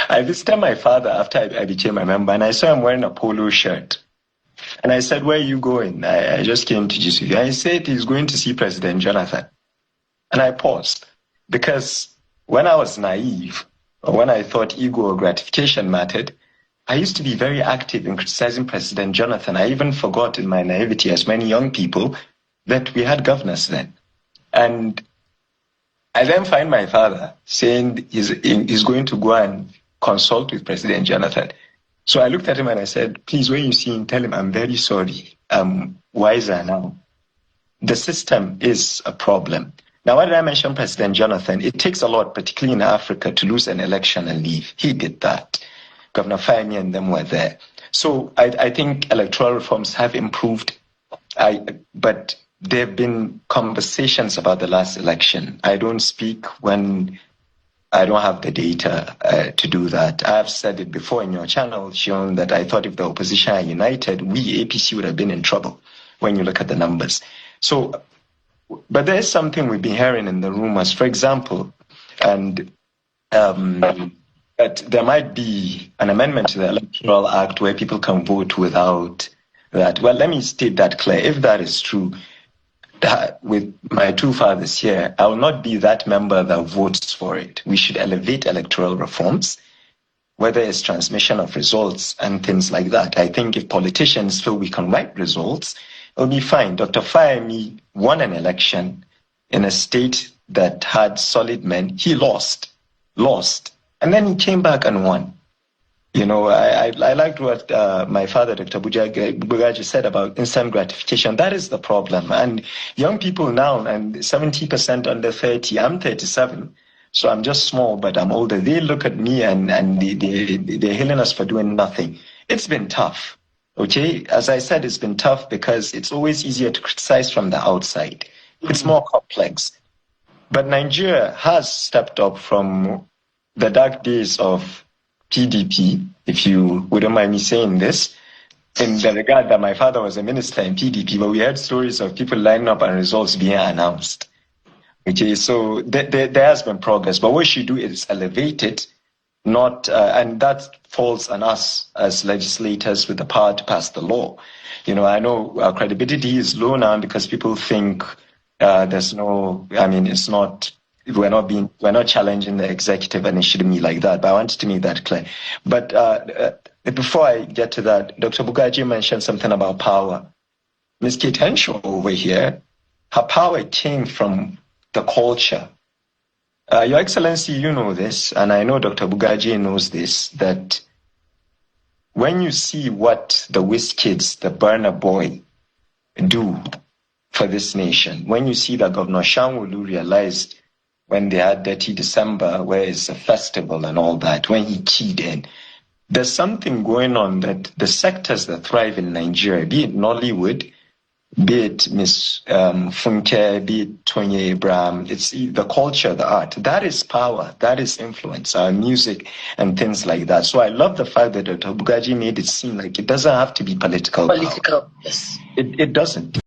I visited my father after I became a member, and I saw him wearing a polo shirt. And I said, "Where are you going?" I just came to GCV. I said he's going to see President Jonathan. And I paused because when I was naive, or when I thought ego or gratification mattered, I used to be very active in criticizing President Jonathan. I even forgot in my naivety, as many young people, that we had governors then. And I then find my father saying he's going to go and consult with President Jonathan. So I looked at him and I said, "Please, when you see him, tell him I'm very sorry. I'm wiser now. The system is a problem." Now, why did I mention President Jonathan? It takes a lot, particularly in Africa, to lose an election and leave. He did that. Governor Fayemi and them were there. So I think electoral reforms have improved, but there have been conversations about the last election. I don't speak when I don't have the data to do that. I've said it before in your channel, shown that I thought if the opposition are united, we, APC, would have been in trouble when you look at the numbers. So, but there is something we've been hearing in the rumors, for example, and that there might be an amendment to the Electoral Act where people can vote without that. Well, let me state that clear. If that is true, that with my two fathers here, I will not be that member that votes for it. We should elevate electoral reforms, whether it's transmission of results and things like that. I think if politicians feel we can write results, it'll be fine. Dr. Fayemi won an election in a state that had solid men. He lost, and then he came back and won. You know, I liked what my father, Dr. Bugaji, said about instant gratification. That is the problem. And young people now, and 70% under 30, I'm 37, so I'm just small, but I'm older. They look at me and they're hailing us for doing nothing. It's been tough. Okay, as I said, it's been tough because it's always easier to criticize from the outside. It's more complex. But Nigeria has stepped up from the dark days of PDP, if you wouldn't mind me saying this, in the regard that my father was a minister in PDP, but we heard stories of people lining up and results being announced. Okay, so there has been progress, but what we should do is elevate it, not, and that falls on us as legislators with the power to pass the law. You know, I know our credibility is low now because people think there's no, I mean, it's not, we're not challenging the executive, and it shouldn't be like that. But I wanted to make that clear. But before I get to that, Dr. Bugaji mentioned something about power. Ms. Kate Henshaw over here, her power came from the culture. Your Excellency, you know this, and I know Dr. Bugaji knows this, that when you see what the WizKids, the Burna Boy, do for this nation, when you see that Governor Sanwo-Olu realized when they had Dirty December, where it's a festival and all that, when he keyed in, there's something going on that the sectors that thrive in Nigeria, be it Nollywood, be it Miss Funke, be it Tonye Abraham, it's the culture, the art. That is power, that is influence, our music and things like that. So I love the fact that Dr. Bugaji made it seem like it doesn't have to be political power. Yes. It doesn't.